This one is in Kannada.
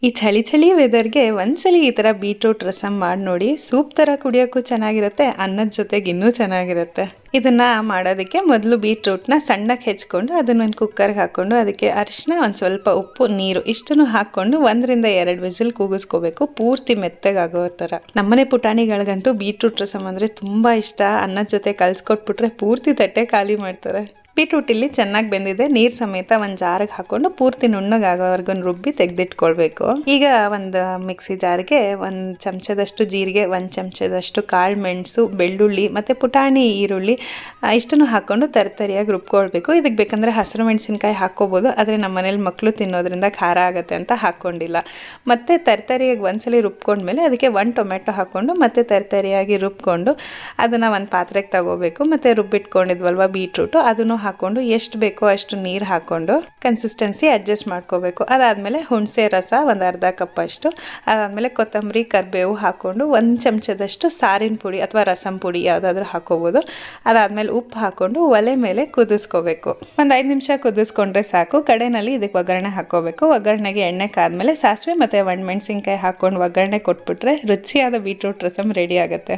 ಈ ಚಳಿ ಚಳಿ ವೆದರ್ಗೆ ಒಂದ್ಸಲಿ ಈ ಥರ ಬೀಟ್ರೂಟ್ ರಸಮ್ ಮಾಡಿ ನೋಡಿ. ಸೂಪ್ ಥರ ಕುಡಿಯೋಕ್ಕೂ ಚೆನ್ನಾಗಿರುತ್ತೆ, ಅನ್ನದ ಜೊತೆಗೆ ಇನ್ನೂ ಚೆನ್ನಾಗಿರುತ್ತೆ. ಇದನ್ನ ಮಾಡೋದಕ್ಕೆ ಮೊದಲು ಬೀಟ್ರೂಟ್ನ ಸಣ್ಣಕ್ಕೆ ಹೆಚ್ಕೊಂಡು ಅದನ್ನ ಒಂದು ಕುಕ್ಕರ್ಗೆ ಹಾಕ್ಕೊಂಡು ಅದಕ್ಕೆ ಅರಿಶಿನ, ಒಂದು ಸ್ವಲ್ಪ ಉಪ್ಪು, ನೀರು ಇಷ್ಟನ್ನು ಹಾಕ್ಕೊಂಡು 1-2 ವಿಸಿಲ್ ಕೂಗಿಸ್ಕೋಬೇಕು, ಪೂರ್ತಿ ಮೆತ್ತಗಾಗೋ ಥರ. ನಮ್ಮನೆ ಪುಟಾಣಿಗಳಿಗಂತೂ ಬೀಟ್ರೂಟ್ ರಸಮ್ ಅಂದರೆ ತುಂಬ ಇಷ್ಟ. ಅನ್ನದ ಜೊತೆ ಕಲ್ಸ್ಕೊಟ್ಬಿಟ್ರೆ ಪೂರ್ತಿ ತಟ್ಟೆ ಖಾಲಿ ಮಾಡ್ತಾರೆ. ಬೀಟ್ರೂಟ್ ಇಲ್ಲಿ ಚೆನ್ನಾಗಿ ಬೆಂದಿದೆ. ನೀರು ಸಮೇತ ಒಂದು ಜಾರಿಗೆ ಹಾಕೊಂಡು ಪೂರ್ತಿ ನುಣ್ಣಗಾಗೋವರೆಗೂ ರುಬ್ಬಿ ತೆಗೆದಿಟ್ಕೊಳ್ಬೇಕು. ಈಗ ಒಂದು ಮಿಕ್ಸಿ ಜಾರ್ಗೆ 1 ಚಮಚದಷ್ಟು ಜೀರಿಗೆ, 1 ಚಮಚದಷ್ಟು ಕಾಳು ಮೆಣಸು, ಬೆಳ್ಳುಳ್ಳಿ ಮತ್ತು ಪುಟಾಣಿ ಈರುಳ್ಳಿ ಇಷ್ಟನ್ನು ಹಾಕ್ಕೊಂಡು ತರಿಯಾಗಿ ರುಬ್ಕೊಳ್ಬೇಕು. ಇದಕ್ಕೆ ಬೇಕಂದರೆ ಹಸಿರು ಮೆಣಸಿನ್ಕಾಯಿ ಹಾಕ್ಕೋಬೋದು, ಆದರೆ ನಮ್ಮ ಮನೇಲಿ ಮಕ್ಕಳು ತಿನ್ನೋದ್ರಿಂದ ಖಾರ ಆಗುತ್ತೆ ಅಂತ ಹಾಕ್ಕೊಂಡಿಲ್ಲ. ಮತ್ತು ತರಿಯಾಗಿ ಒಂದ್ಸಲಿ ರುಬ್ಕೊಂಡ್ಮೇಲೆ ಅದಕ್ಕೆ 1 ಟೊಮೆಟೊ ಹಾಕ್ಕೊಂಡು ಮತ್ತೆ ತರಿಯಾಗಿ ರುಬ್ಕೊಂಡು ಅದನ್ನು ಒಂದು ಪಾತ್ರೆಗೆ ತಗೋಬೇಕು. ಮತ್ತು ರುಬ್ಬಿಟ್ಕೊಂಡಿದ್ವಲ್ವ ಬೀಟ್ರೂಟು ಅದನ್ನು ಹಾಕೊಂಡು ಎಷ್ಟು ಬೇಕೋ ಅಷ್ಟು ನೀರು ಹಾಕೊಂಡು ಕನ್ಸಿಸ್ಟೆನ್ಸಿ ಅಡ್ಜಸ್ಟ್ ಮಾಡ್ಕೋಬೇಕು. ಅದಾದಮೇಲೆ ಹುಣಸೆ ರಸ ಒಂದು ಅರ್ಧ ಕಪ್ ಅಷ್ಟು, ಅದಾದಮೇಲೆ ಕೊತ್ತಂಬರಿ, ಕರಿಬೇವು ಹಾಕ್ಕೊಂಡು 1 ಚಮಚದಷ್ಟು ಸಾರಿನ ಪುಡಿ ಅಥವಾ ರಸಂ ಪುಡಿ ಯಾವುದಾದ್ರೂ ಹಾಕೋಬೋದು. ಅದಾದಮೇಲೆ ಉಪ್ಪು ಹಾಕ್ಕೊಂಡು ಒಲೆ ಮೇಲೆ ಕುದಿಸ್ಕೋಬೇಕು. ಒಂದು 5 ನಿಮಿಷ ಕುದಿಸ್ಕೊಂಡ್ರೆ ಸಾಕು. ಕಡೆಯಲ್ಲಿ ಇದಕ್ಕೆ ಒಗ್ಗರಣೆ ಹಾಕ್ಕೋಬೇಕು. ಒಗ್ಗರಣೆಗೆ ಎಣ್ಣೆ ಕಾದ್ಮೇಲೆ ಸಾಸಿವೆ ಮತ್ತು ಒಣಮೆಣಸಿನ್ಕಾಯಿ ಹಾಕ್ಕೊಂಡು ಒಗ್ಗರಣೆ ಕೊಟ್ಬಿಟ್ರೆ ರುಚಿಯಾದ ಬೀಟ್ರೂಟ್ ರಸಮ್ ರೆಡಿ ಆಗುತ್ತೆ.